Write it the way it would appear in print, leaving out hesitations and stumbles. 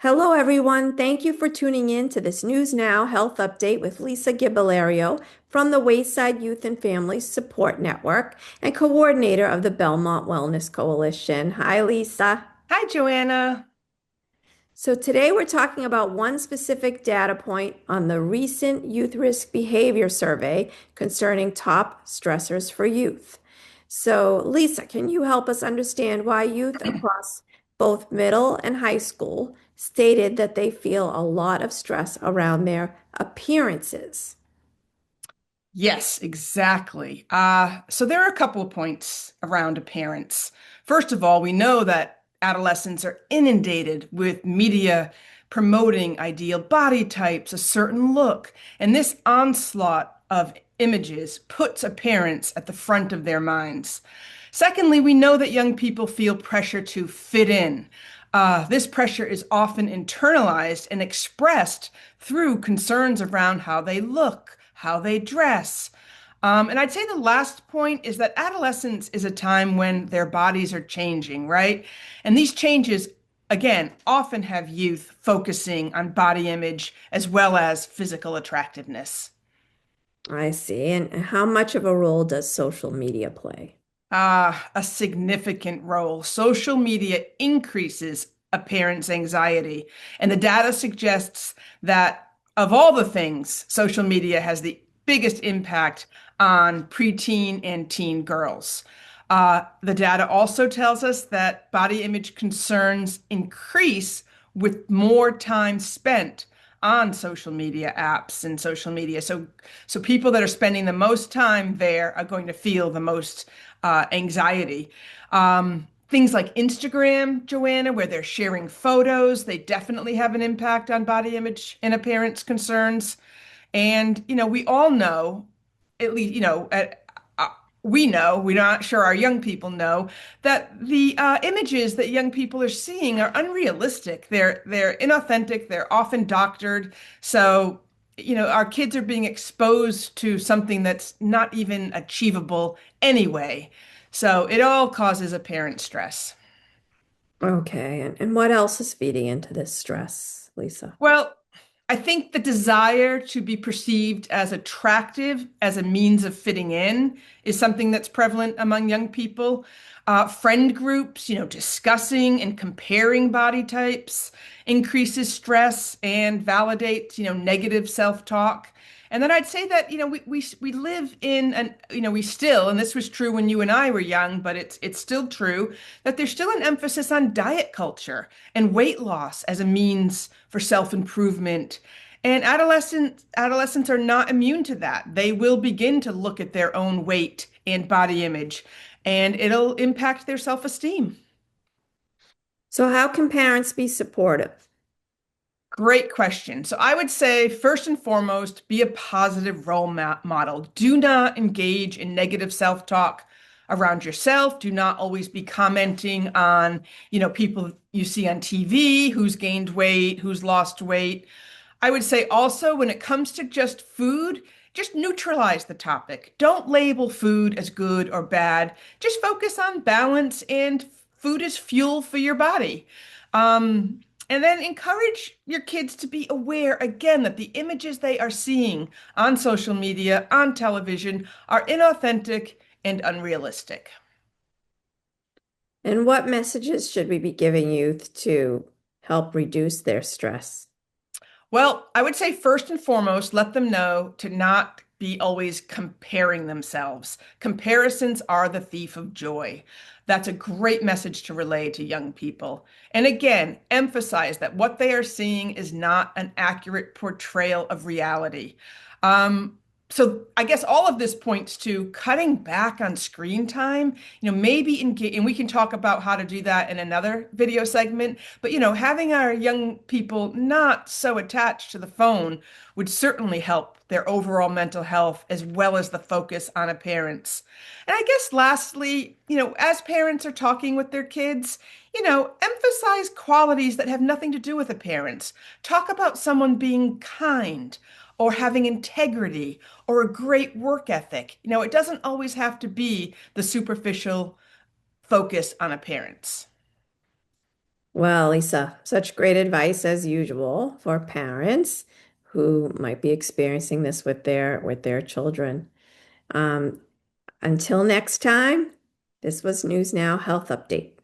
Hello, everyone. Thank you for tuning in to this News Now Health Update with Lisa Gibalerio from the Wayside Youth and Family Support Network and coordinator of the Belmont Wellness Coalition. Hi, Lisa. Hi, Joanna. So, today we're talking about one specific data point on the recent Youth Risk Behavior Survey concerning top stressors for youth. So, Lisa, can you help us understand why youth across both middle and high school stated that they feel a lot of stress around their appearances? Yes, exactly. So there are a couple of points around appearance. First of all, we know that adolescents are inundated with media promoting ideal body types, a certain look, and this onslaught of images puts appearance at the front of their minds. Secondly, we know that young people feel pressure to fit in. This pressure is often internalized and expressed through concerns around how they look, how they dress. And I'd say the last point is that adolescence is a time when their bodies are changing, right? And these changes, again, often have youth focusing on body image as well as physical attractiveness. I see. And how much of a role does social media play? A significant role. Social media increases appearance anxiety, and the data suggests that of all the things, social media has the biggest impact on preteen and teen girls. The data also tells us that body image concerns increase with more time spent on social media apps and social media. So people that are spending the most time there are going to feel the most anxiety. Things like Instagram, Joanna, where they're sharing photos, they definitely have an impact on body image and appearance concerns. And, we all know, at least, we know, we're not sure our young people know, that the images that young people are seeing are unrealistic. They're inauthentic, they're often doctored. So, our kids are being exposed to something that's not even achievable anyway. So it all causes apparent stress. Okay. And what else is feeding into this stress, Lisa? Well, I think the desire to be perceived as attractive as a means of fitting in is something that's prevalent among young people. Friend groups, discussing and comparing body types increases stress and validates, negative self-talk. And then I'd say that, we live in an, we still, and this was true when you and I were young, but it's still true, that there's still an emphasis on diet culture and weight loss as a means for self-improvement. And adolescents are not immune to that. They will begin to look at their own weight and body image, and it'll impact their self-esteem. So, how can parents be supportive? Great question. So I would say, first and foremost, be a positive role model. Do not engage in negative self-talk around yourself. Do not always be commenting on, people you see on TV, who's gained weight, who's lost weight. I would say also, when it comes to just food, just neutralize the topic. Don't label food as good or bad. Just focus on balance and food is fuel for your body. And then encourage your kids to be aware again that the images they are seeing on social media, on television, are inauthentic and unrealistic. And what messages should we be giving youth to help reduce their stress? Well, I would say first and foremost, let them know to not be always comparing themselves. Comparisons are the thief of joy. That's a great message to relay to young people. And again, emphasize that what they are seeing is not an accurate portrayal of reality. So I guess all of this points to cutting back on screen time, maybe engage, and we can talk about how to do that in another video segment, but having our young people not so attached to the phone would certainly help their overall mental health as well as the focus on appearance. And I guess lastly, as parents are talking with their kids, emphasize qualities that have nothing to do with appearance. Talk about someone being kind or having integrity or a great work ethic. It doesn't always have to be the superficial focus on appearance. Well, Lisa, such great advice as usual for parents who might be experiencing this with their children. Um, until next time, this was News Now Health Update.